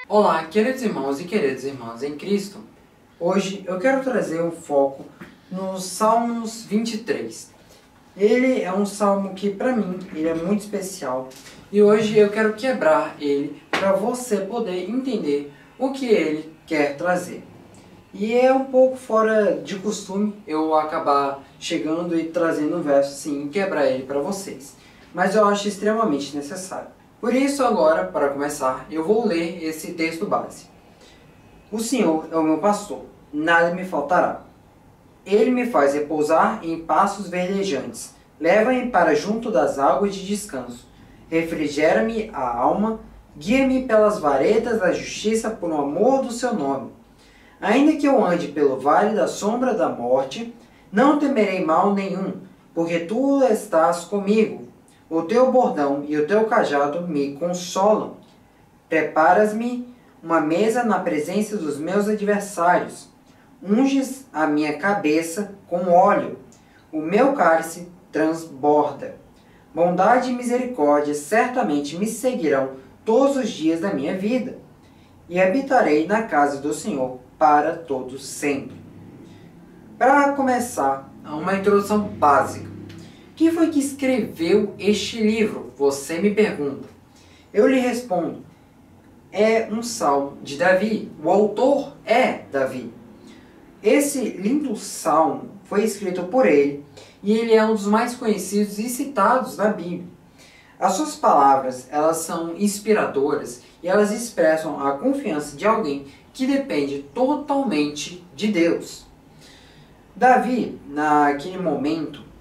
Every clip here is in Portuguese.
Olá, queridos irmãos e queridas irmãs em Cristo. Hoje eu quero trazer um foco nos Salmos 23. Ele é um salmo que, para mim, ele é muito especial. E hoje eu quero quebrar ele para você poder entender o que ele quer trazer. E é um pouco fora de costume eu acabar chegando e trazendo um verso assim e quebrar ele para vocês. Mas eu acho extremamente necessário. Por isso agora, para começar, eu vou ler esse texto base. O Senhor é o meu pastor, nada me faltará. Ele me faz repousar em pastos verdejantes, leva-me para junto das águas de descanso, refrigera-me a alma, guia-me pelas varetas da justiça por amor do seu nome. Ainda que eu ande pelo vale da sombra da morte, não temerei mal nenhum, porque tu estás comigo. O teu bordão e o teu cajado me consolam. Preparas-me uma mesa na presença dos meus adversários. Unges a minha cabeça com óleo. O meu cálice transborda. Bondade e misericórdia certamente me seguirão todos os dias da minha vida. E habitarei na casa do Senhor para todo sempre. Para começar, uma introdução básica. Quem foi que escreveu este livro? Você me pergunta. Eu lhe respondo. É um salmo de Davi. O autor é Davi. Esse lindo salmo foi escrito por ele e ele é um dos mais conhecidos e citados na Bíblia. As suas palavras, elas são inspiradoras e elas expressam a confiança de alguém que depende totalmente de Deus. Davi, naquele momento,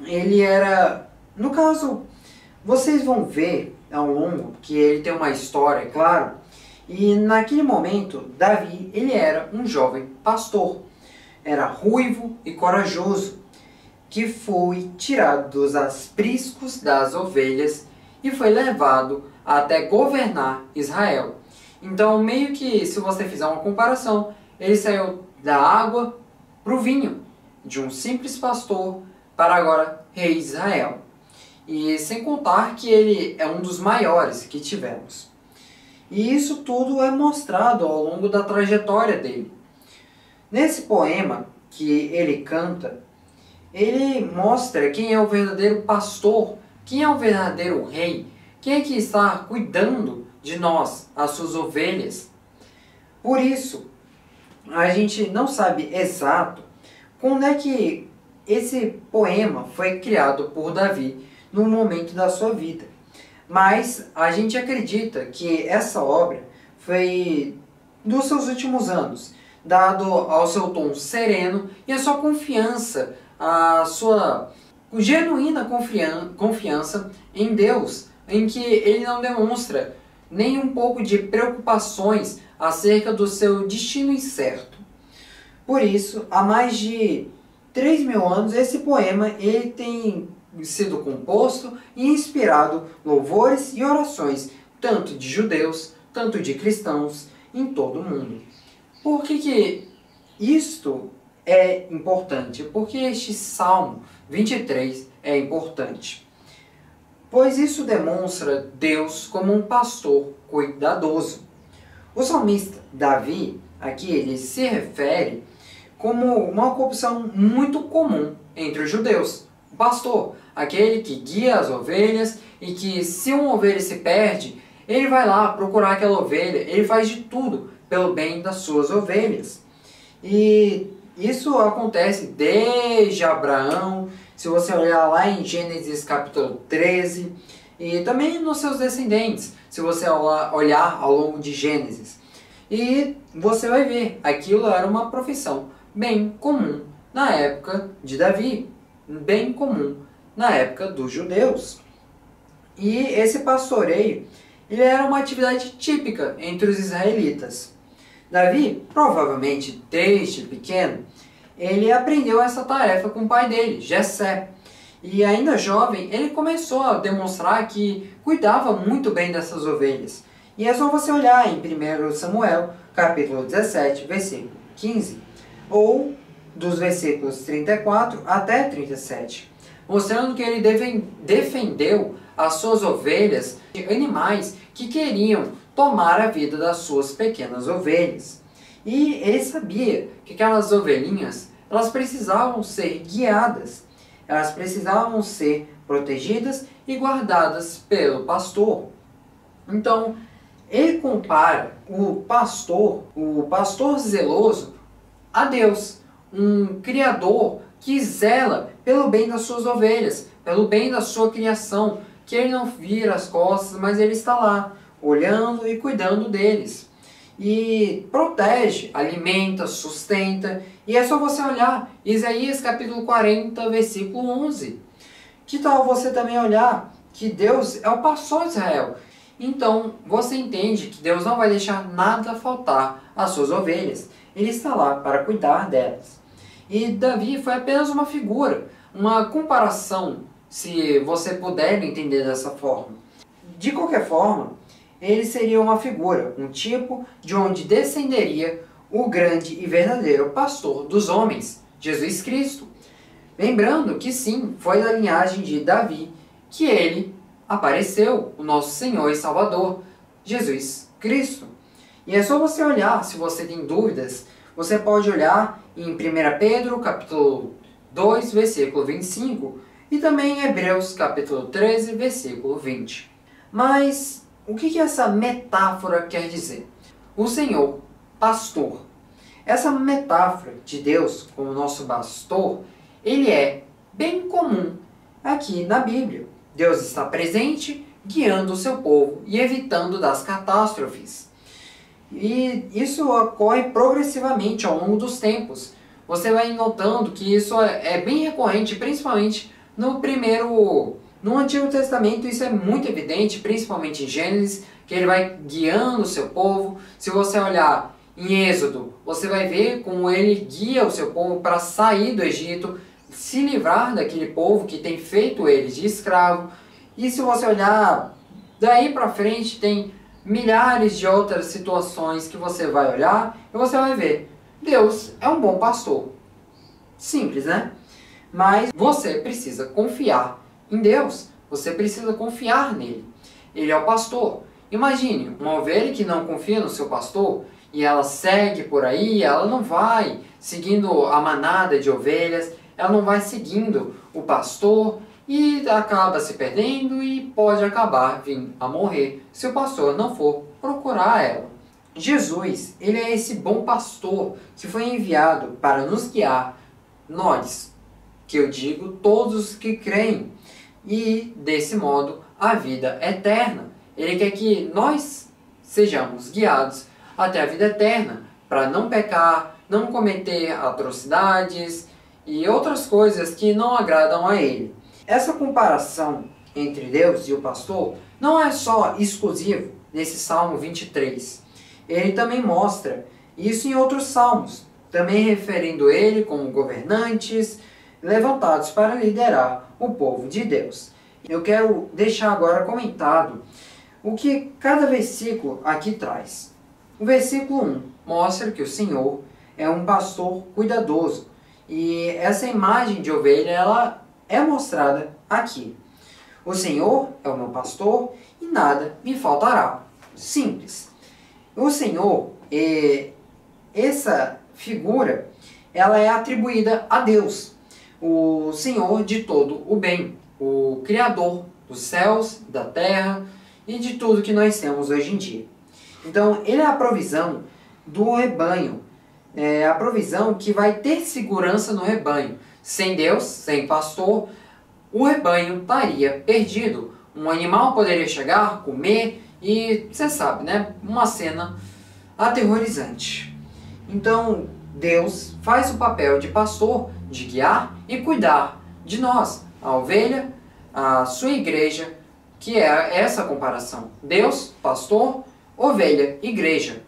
ele era... No caso, vocês vão ver ao longo que ele tem uma história, claro. E naquele momento, Davi, ele era um jovem pastor. Era ruivo e corajoso, que foi tirado dos apriscos das ovelhas e foi levado até governar Israel. Então, meio que, se você fizer uma comparação, ele saiu da água para o vinho, de um simples pastor para agora rei de Israel. E sem contar que ele é um dos maiores que tivemos. E isso tudo é mostrado ao longo da trajetória dele. Nesse poema que ele canta, ele mostra quem é o verdadeiro pastor, quem é o verdadeiro rei, quem é que está cuidando de nós, as suas ovelhas. Por isso, a gente não sabe exato quando é que esse poema foi criado por Davi no momento da sua vida. Mas a gente acredita que essa obra foi dos seus últimos anos, dado ao seu tom sereno e a sua confiança, a sua genuína confiança em Deus, em que ele não demonstra nem um pouco de preocupações acerca do seu destino incerto. Por isso, há mais de 3.000 anos, esse poema ele tem sido composto e inspirado louvores e orações, tanto de judeus, tanto de cristãos, em todo o mundo. Por que isto é importante? Porque este Salmo 23 é importante. Pois isso demonstra Deus como um pastor cuidadoso. O salmista Davi, aqui ele se refere como uma ocupação muito comum entre os judeus. O pastor, aquele que guia as ovelhas e que, se uma ovelha se perde, ele vai lá procurar aquela ovelha, ele faz de tudo pelo bem das suas ovelhas. E isso acontece desde Abraão, se você olhar lá em Gênesis capítulo 13, e também nos seus descendentes, se você olhar ao longo de Gênesis. E você vai ver, aquilo era uma profissão bem comum na época de Davi, bem comum na época dos judeus. E esse pastoreio, ele era uma atividade típica entre os israelitas. Davi, provavelmente desde pequeno, ele aprendeu essa tarefa com o pai dele, Jessé. E ainda jovem, ele começou a demonstrar que cuidava muito bem dessas ovelhas. E é só você olhar em 1 Samuel, capítulo 17, versículo 15, ou dos versículos 34 até 37, mostrando que ele defendeu as suas ovelhas de animais que queriam tomar a vida das suas pequenas ovelhas. E ele sabia que aquelas ovelhinhas, elas precisavam ser guiadas, elas precisavam ser protegidas e guardadas pelo pastor. Então, ele compara o pastor zeloso, a Deus, um criador que zela pelo bem das suas ovelhas, pelo bem da sua criação, que ele não vira as costas, mas ele está lá, olhando e cuidando deles. E protege, alimenta, sustenta. E é só você olhar Isaías capítulo 40, versículo 11. Que tal você também olhar que Deus é o pastor de Israel? Então você entende que Deus não vai deixar nada faltar às suas ovelhas. Ele está lá para cuidar delas. E Davi foi apenas uma figura, uma comparação, se você puder entender dessa forma. De qualquer forma, ele seria uma figura, um tipo de onde descenderia o grande e verdadeiro pastor dos homens, Jesus Cristo. Lembrando que sim, foi da linhagem de Davi que ele apareceu, o nosso Senhor e Salvador, Jesus Cristo. E é só você olhar, se você tem dúvidas, você pode olhar em 1 Pedro capítulo 2, versículo 25, e também em Hebreus capítulo 13, versículo 20. Mas o que essa metáfora quer dizer? O Senhor, pastor. Essa metáfora de Deus como nosso pastor, ele é bem comum aqui na Bíblia. Deus está presente, guiando o seu povo e evitando das catástrofes. E isso ocorre progressivamente ao longo dos tempos. Você vai notando que isso é bem recorrente, principalmente no Antigo Testamento. Isso é muito evidente, principalmente em Gênesis, que ele vai guiando o seu povo. Se você olhar em Êxodo, você vai ver como ele guia o seu povo para sair do Egito, se livrar daquele povo que tem feito eles de escravo. E se você olhar daí para frente, tem milhares de outras situações que você vai olhar e você vai ver. Deus é um bom pastor. Simples, né? Mas você precisa confiar em Deus. Você precisa confiar nele. Ele é o pastor. Imagine uma ovelha que não confia no seu pastor e ela segue por aí, ela não vai seguindo a manada de ovelhas, ela não vai seguindo o pastor e acaba se perdendo e pode acabar vindo a morrer se o pastor não for procurar ela. Jesus, ele é esse bom pastor que foi enviado para nos guiar, nós, que eu digo todos que creem, e desse modo a vida eterna. Ele quer que nós sejamos guiados até a vida eterna, para não pecar, não cometer atrocidades e outras coisas que não agradam a ele. Essa comparação entre Deus e o pastor não é só exclusivo nesse Salmo 23. Ele também mostra isso em outros salmos, também referindo ele como governantes levantados para liderar o povo de Deus. Eu quero deixar agora comentado o que cada versículo aqui traz. O versículo 1 mostra que o Senhor é um pastor cuidadoso, e essa imagem de ovelha ela é mostrada aqui. O Senhor é o meu pastor e nada me faltará. Simples. O Senhor, essa figura, ela é atribuída a Deus, o Senhor de todo o bem, o Criador dos céus, da terra e de tudo que nós temos hoje em dia. Então, ele é a provisão do rebanho, é a provisão que vai ter segurança no rebanho. Sem Deus, sem pastor, o rebanho estaria perdido. Um animal poderia chegar, comer e, você sabe, né? Uma cena aterrorizante. Então, Deus faz o papel de pastor, de guiar e cuidar de nós, a ovelha, a sua igreja, que é essa comparação. Deus, pastor, ovelha, igreja.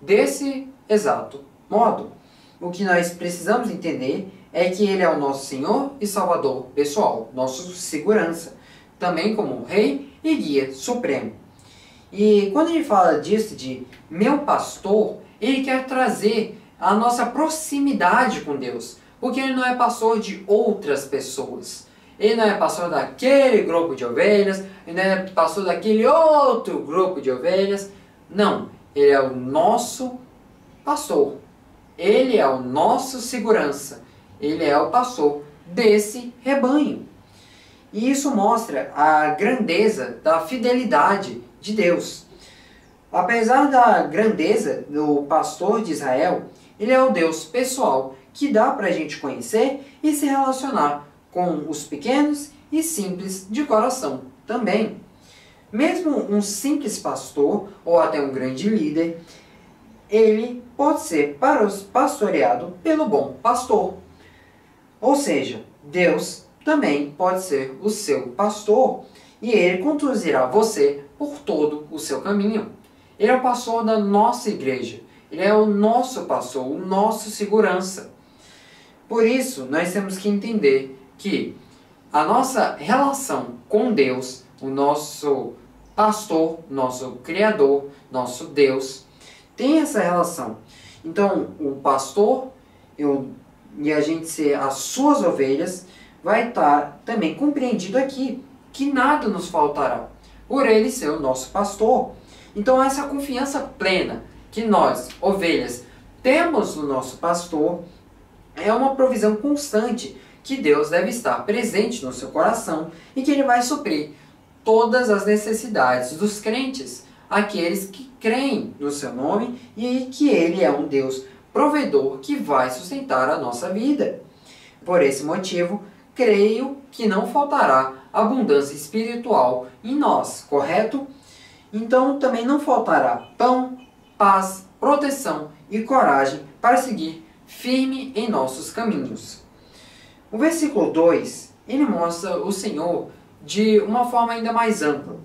Desse exato modo, o que nós precisamos entender é que ele é o nosso Senhor e Salvador pessoal, nosso segurança, também como Rei e Guia Supremo. E quando ele fala disso, de meu pastor, ele quer trazer a nossa proximidade com Deus, porque ele não é pastor de outras pessoas. Ele não é pastor daquele grupo de ovelhas, ele não é pastor daquele outro grupo de ovelhas, Não, ele é o nosso pastor. Ele é o nosso segurança. Ele é o pastor desse rebanho. E isso mostra a grandeza da fidelidade de Deus. Apesar da grandeza do pastor de Israel, ele é o Deus pessoal que dá para a gente conhecer e se relacionar com os pequenos e simples de coração também. Mesmo um simples pastor ou até um grande líder, ele pode ser pastoreado pelo bom pastor. Ou seja, Deus também pode ser o seu pastor e ele conduzirá você por todo o seu caminho. Ele é o pastor da nossa igreja. Ele é o nosso pastor, o nosso segurança. Por isso, nós temos que entender que a nossa relação com Deus, o nosso pastor, nosso Criador, nosso Deus, tem essa relação. Então, o pastor e a gente ser as suas ovelhas vai estar também compreendido aqui, que nada nos faltará, por ele ser o nosso pastor. Então, essa confiança plena que nós, ovelhas, temos no nosso pastor, é uma provisão constante que Deus deve estar presente no seu coração e que ele vai suprir todas as necessidades dos crentes, aqueles que creem no seu nome e que ele é um Deus provedor que vai sustentar a nossa vida. Por esse motivo, creio que não faltará abundância espiritual em nós, correto? Então também não faltará pão, paz, proteção e coragem para seguir firme em nossos caminhos. O versículo 2, ele mostra o Senhor de uma forma ainda mais ampla.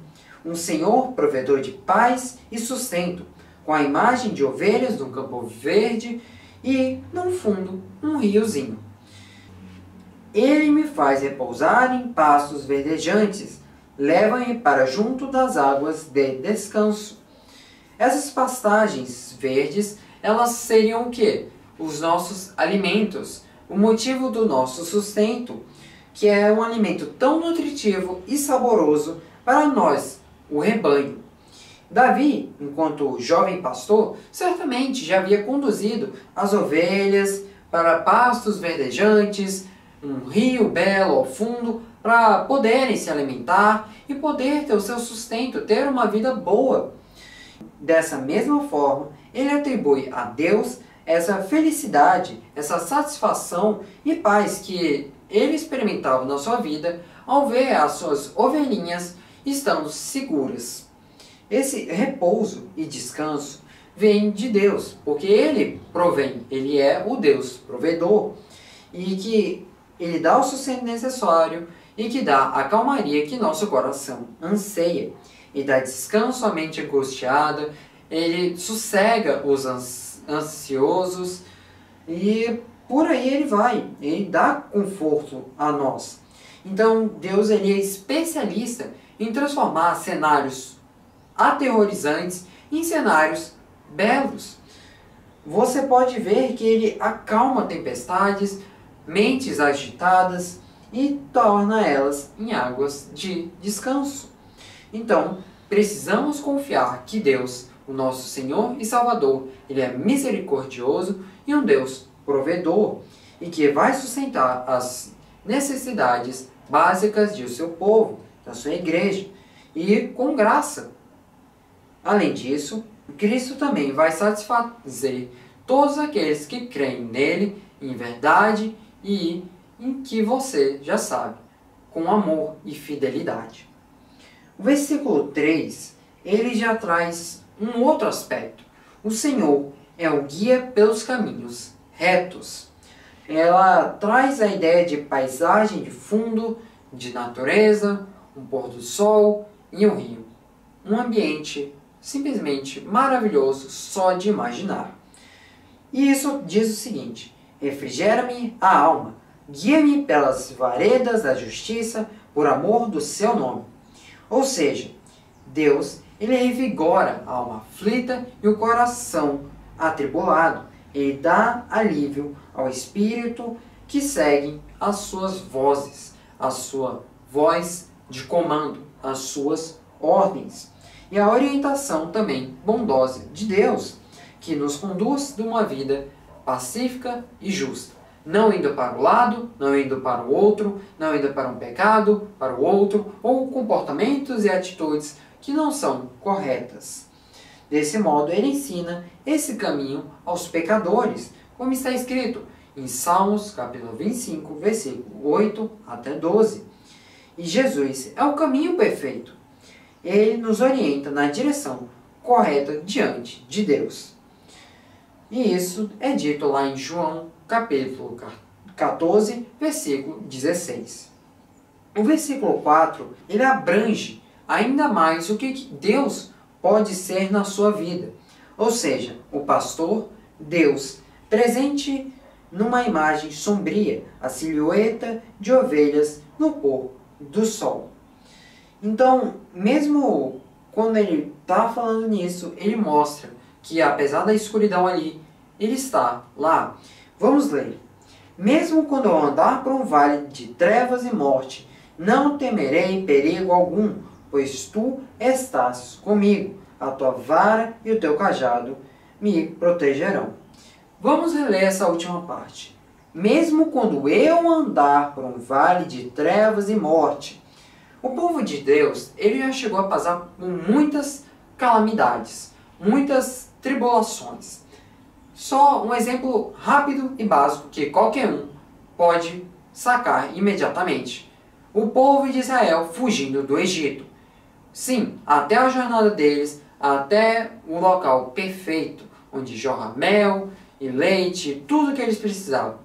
Um Senhor provedor de paz e sustento, com a imagem de ovelhas num campo verde e, no fundo, um riozinho. Ele me faz repousar em pastos verdejantes, leva-me para junto das águas de descanso. Essas pastagens verdes, elas seriam o quê? Os nossos alimentos, o motivo do nosso sustento, que é um alimento tão nutritivo e saboroso para nós, o rebanho. Davi, enquanto jovem pastor, certamente já havia conduzido as ovelhas para pastos verdejantes, um rio belo ao fundo, para poderem se alimentar e poder ter o seu sustento, ter uma vida boa. Dessa mesma forma, ele atribui a Deus essa felicidade, essa satisfação e paz que ele experimentava na sua vida ao ver as suas ovelhinhas estando seguras. Esse repouso e descanso vem de Deus, porque ele provém, ele é o Deus provedor, e que ele dá o sustento necessário e que dá a calmaria que nosso coração anseia. Ele dá descanso à mente angustiada, ele sossega os ansiosos e por aí ele vai, ele dá conforto a nós. Então Deus ele é especialista em transformar cenários aterrorizantes em cenários belos. Você pode ver que ele acalma tempestades, mentes agitadas e torna elas em águas de descanso. Então, precisamos confiar que Deus, o nosso Senhor e Salvador, ele é misericordioso e um Deus provedor, e que vai sustentar as necessidades básicas do seu povo, da sua igreja, e com graça. Além disso, Cristo também vai satisfazer todos aqueles que creem nele em verdade e em que você já sabe, com amor e fidelidade. O versículo 3, ele já traz um outro aspecto. O Senhor é o guia pelos caminhos retos. Ela traz a ideia de paisagem de fundo, de natureza, um pôr do sol e um rio. Um ambiente simplesmente maravilhoso só de imaginar. E isso diz o seguinte: refrigera-me a alma, guia-me pelas veredas da justiça, por amor do seu nome. Ou seja, Deus, ele revigora a alma aflita e o coração atribulado. Ele dá alívio ao espírito que segue as suas vozes, a sua voz de comando, as suas ordens. e a orientação também bondosa de Deus, que nos conduz de uma vida pacífica e justa, não indo para o lado, não indo para o outro, não indo para um pecado, para o outro, ou comportamentos e atitudes que não são corretas. Desse modo, ele ensina esse caminho aos pecadores, como está escrito em Salmos, capítulo 25, versículo 8 até 12. E Jesus é o caminho perfeito. Ele nos orienta na direção correta diante de Deus. E isso é dito lá em João, capítulo 14, versículo 16. O versículo 4, ele abrange ainda mais o que Deus pode ser na sua vida. Ou seja, o pastor, Deus, presente numa imagem sombria, a silhueta de ovelhas no pôr do sol. Então, mesmo quando ele está falando nisso, ele mostra que apesar da escuridão ali, ele está lá. Vamos ler. Mesmo quando eu andar por um vale de trevas e morte, não temerei perigo algum, pois tu estás comigo. A tua vara e o teu cajado me protegerão. Vamos reler essa última parte. Mesmo quando eu andar por um vale de trevas e morte. O povo de Deus, ele já chegou a passar por muitas calamidades, muitas tribulações. Só um exemplo rápido e básico que qualquer um pode sacar imediatamente. O povo de Israel fugindo do Egito. Sim, até a jornada deles, até o local perfeito, onde jorra mel e leite, tudo que eles precisavam.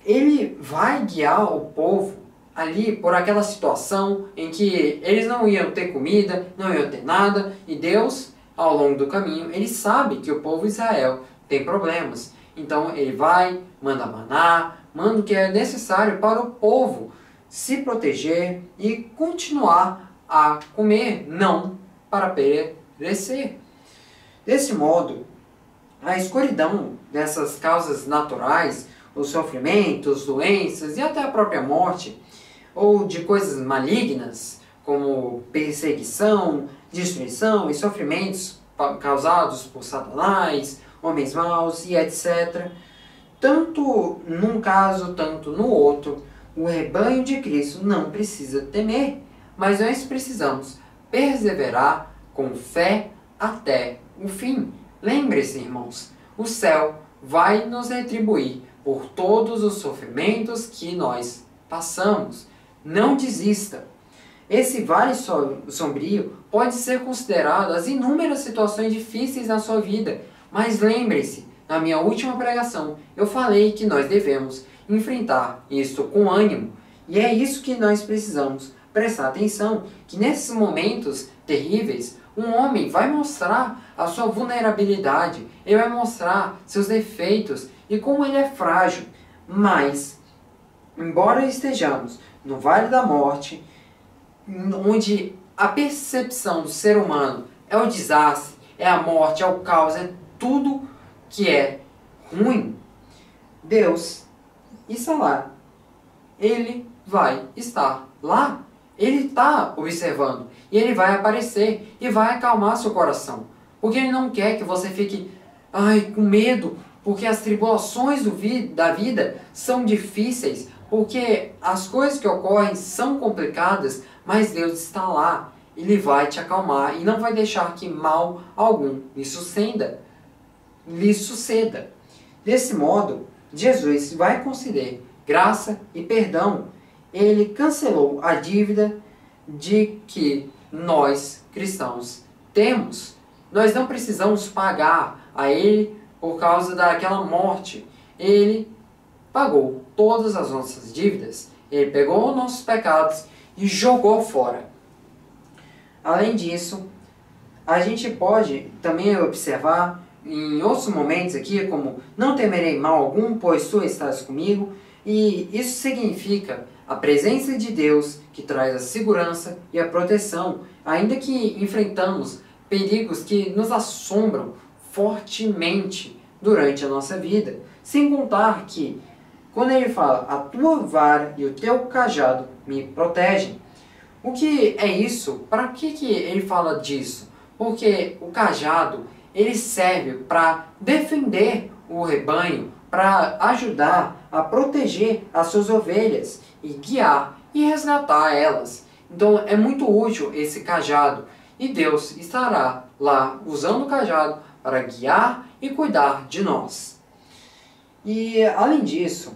Ele vai guiar o povo ali por aquela situação em que eles não iam ter comida, não iam ter nada, e Deus, ao longo do caminho, ele sabe que o povo de Israel tem problemas. Então ele vai, manda maná, manda o que é necessário para o povo se proteger e continuar a comer, não para perecer. Desse modo, a escuridão dessas causas naturais, os sofrimentos, doenças e até a própria morte, ou de coisas malignas, como perseguição, destruição e sofrimentos causados por Satanás, homens maus e etc. Tanto num caso, tanto no outro, o rebanho de Cristo não precisa temer, mas nós precisamos perseverar com fé até o fim. Lembre-se, irmãos, o céu vai nos retribuir por todos os sofrimentos que nós passamos. Não desista. Esse vale sombrio pode ser considerado as inúmeras situações difíceis na sua vida, mas lembre-se, na minha última pregação, eu falei que nós devemos enfrentar isso com ânimo, e é isso que nós precisamos prestar atenção, que nesses momentos terríveis, um homem vai mostrar a sua vulnerabilidade, ele vai mostrar seus defeitos e como ele é frágil, mas, embora estejamos no Vale da Morte, onde a percepção do ser humano é o desastre, é a morte, é o caos, é tudo que é ruim, Deus está lá. Ele vai estar lá. Ele está observando. E ele vai aparecer e vai acalmar seu coração. Porque ele não quer que você fique com medo, porque as tribulações da vida são difíceis, porque as coisas que ocorrem são complicadas, mas Deus está lá. Ele vai te acalmar e não vai deixar que mal algum lhe suceda. Desse modo, Jesus vai conceder graça e perdão. Ele cancelou a dívida de que nós, cristãos, temos. Nós não precisamos pagar a Ele por causa daquela morte. Ele pagou todas as nossas dívidas. Ele pegou os nossos pecados e jogou fora. Além disso, a gente pode também observar em outros momentos aqui, como não temerei mal algum, pois tu estás comigo. E isso significa a presença de Deus que traz a segurança e a proteção, ainda que enfrentamos perigos que nos assombram fortemente durante a nossa vida. Sem contar que, quando ele fala, a tua vara e o teu cajado me protegem, O que é isso? Para que ele fala disso? Porque o cajado ele serve para defender o rebanho, para ajudar a proteger as suas ovelhas e guiar e resgatar elas. Então é muito útil esse cajado e Deus estará lá usando o cajado para guiar e cuidar de nós. E além disso,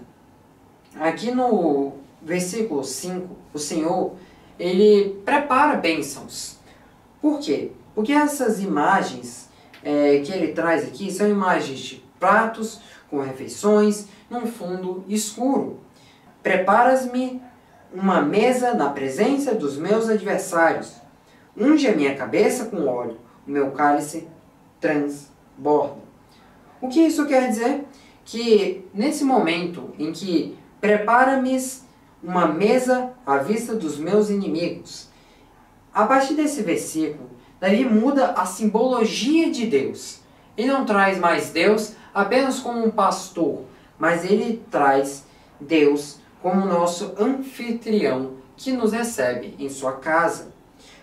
aqui no versículo 5, o Senhor ele prepara bênçãos. Por quê? Porque essas imagens que ele traz aqui são imagens de pratos com refeições num fundo escuro. Preparas-me uma mesa na presença dos meus adversários. Unge a minha cabeça com óleo, o meu cálice transborda. O que isso quer dizer? Que nesse momento em que prepara-me uma mesa à vista dos meus inimigos, a partir desse versículo, Davi muda a simbologia de Deus. Ele não traz mais Deus apenas como um pastor, mas ele traz Deus como nosso anfitrião que nos recebe em sua casa.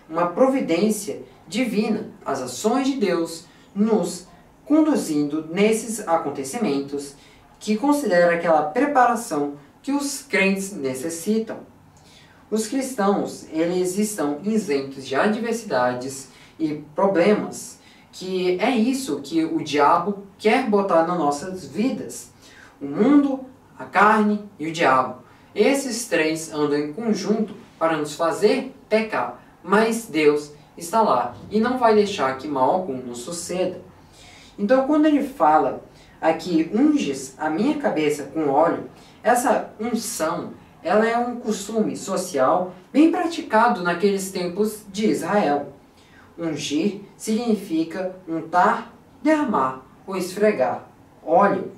Uma providência divina, as ações de Deus nos conduzindo nesses acontecimentos que considera aquela preparação que os crentes necessitam. Os cristãos, eles estão isentos de adversidades e problemas, que é isso que o diabo quer botar nas nossas vidas. O mundo, a carne e o diabo. Esses três andam em conjunto para nos fazer pecar, mas Deus está lá e não vai deixar que mal algum nos suceda. Então quando ele fala aqui, unges a minha cabeça com óleo, essa unção, ela é um costume social bem praticado naqueles tempos de Israel. Ungir significa untar, derramar ou esfregar óleo.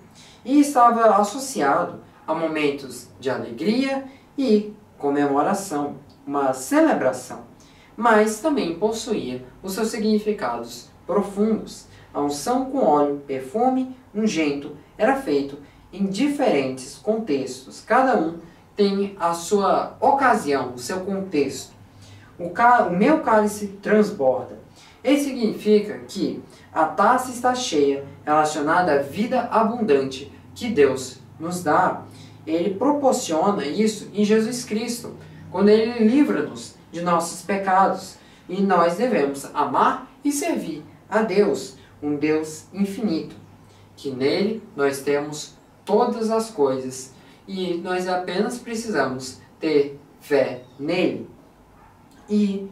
E estava associado a momentos de alegria e comemoração, uma celebração. Mas também possuía os seus significados profundos. A unção com óleo, perfume, ungento, era feito em diferentes contextos. Cada um tem a sua ocasião, o seu contexto. O meu cálice transborda. Isso significa que a taça está cheia, relacionada à vida abundante que Deus nos dá. Ele proporciona isso em Jesus Cristo, quando Ele livra-nos de nossos pecados. E nós devemos amar e servir a Deus, um Deus infinito, que nele nós temos todas as coisas e nós apenas precisamos ter fé nele. E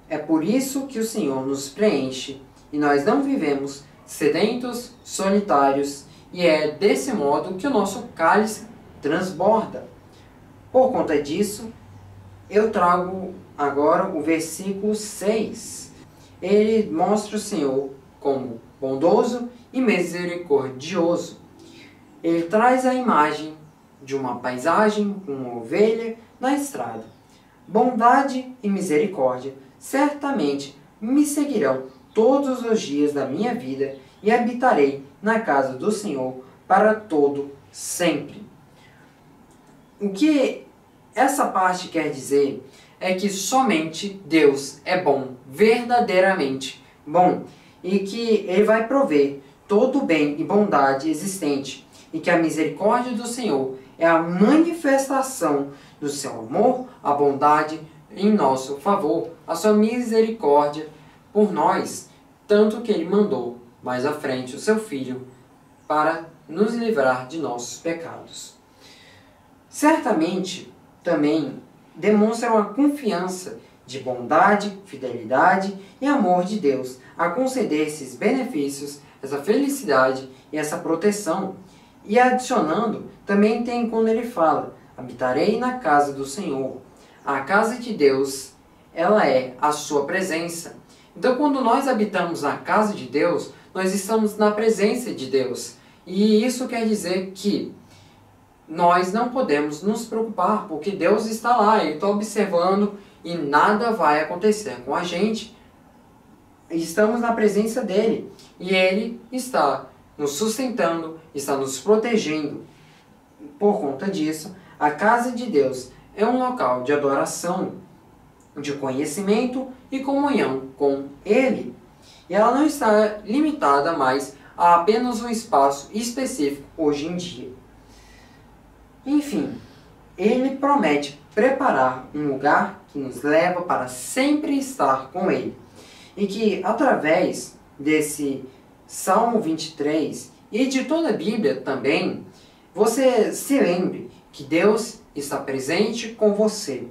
é por isso que o Senhor nos preenche e nós não vivemos sedentos, solitários, e é desse modo que o nosso cálice transborda. Por conta disso, eu trago agora o versículo 6. Ele mostra o Senhor como bondoso e misericordioso. Ele traz a imagem de uma paisagem com uma ovelha na estrada. Bondade e misericórdia certamente me seguirão todos os dias da minha vida e habitarei na casa do Senhor para todo sempre. O que essa parte quer dizer é que somente Deus é bom, verdadeiramente bom, e que Ele vai prover todo o bem e bondade existente, e que a misericórdia do Senhor é a manifestação do seu amor, a bondade em nosso favor, a sua misericórdia por nós, tanto que Ele mandou mais à frente o seu Filho para nos livrar de nossos pecados. Certamente também demonstra uma confiança de bondade, fidelidade e amor de Deus a conceder esses benefícios, essa felicidade e essa proteção. E adicionando, também tem quando ele fala, habitarei na casa do Senhor. A casa de Deus, ela é a sua presença. Então quando nós habitamos na casa de Deus, nós estamos na presença de Deus. E isso quer dizer que nós não podemos nos preocupar, porque Deus está lá, Ele está observando e nada vai acontecer com a gente. Estamos na presença dEle e Ele está nos sustentando, está nos protegendo. Por conta disso, a casa de Deus é um local de adoração. de conhecimento e comunhão com Ele. E ela não está limitada mais a apenas um espaço específico hoje em dia. Enfim, Ele promete preparar um lugar que nos leva para sempre estar com Ele. E que através desse Salmo 23 e de toda a Bíblia também, você se lembre que Deus está presente com você,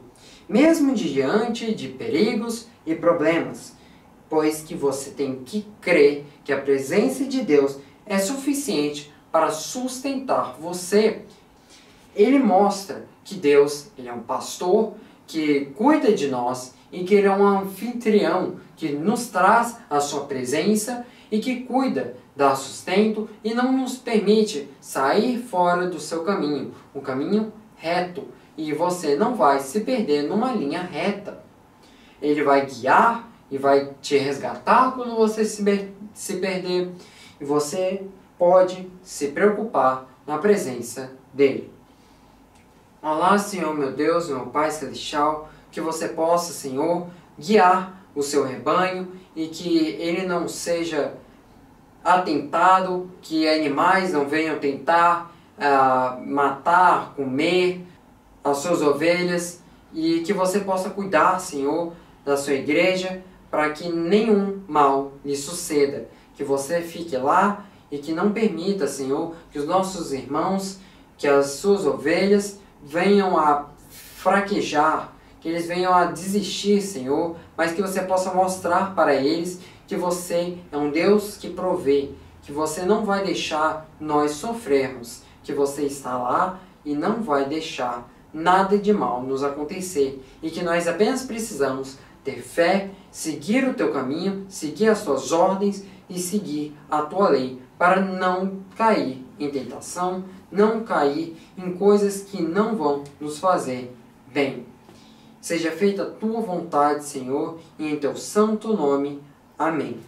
mesmo diante de perigos e problemas, pois que você tem que crer que a presença de Deus é suficiente para sustentar você. Ele mostra que Deus, Ele é um pastor que cuida de nós e que Ele é um anfitrião que nos traz a sua presença e que cuida, dá sustento e não nos permite sair fora do seu caminho, um caminho reto, e você não vai se perder numa linha reta. Ele vai guiar e vai te resgatar quando você se perder, e você pode se preocupar na presença dele. Olá, Senhor, meu Deus, meu Pai Celestial, que você possa, Senhor, guiar o seu rebanho e que ele não seja atentado, que animais não venham tentar matar, comer as suas ovelhas, e que você possa cuidar, Senhor, da sua igreja, para que nenhum mal lhe suceda. Que você fique lá e que não permita, Senhor, que os nossos irmãos, que as suas ovelhas venham a fraquejar, que eles venham a desistir, Senhor, mas que você possa mostrar para eles que você é um Deus que provê, que você não vai deixar nós sofrermos, que você está lá e não vai deixar nada de mal nos acontecer, e que nós apenas precisamos ter fé, seguir o teu caminho, seguir as tuas ordens e seguir a tua lei, para não cair em tentação, não cair em coisas que não vão nos fazer bem. Seja feita a tua vontade, Senhor, e em teu santo nome. Amém.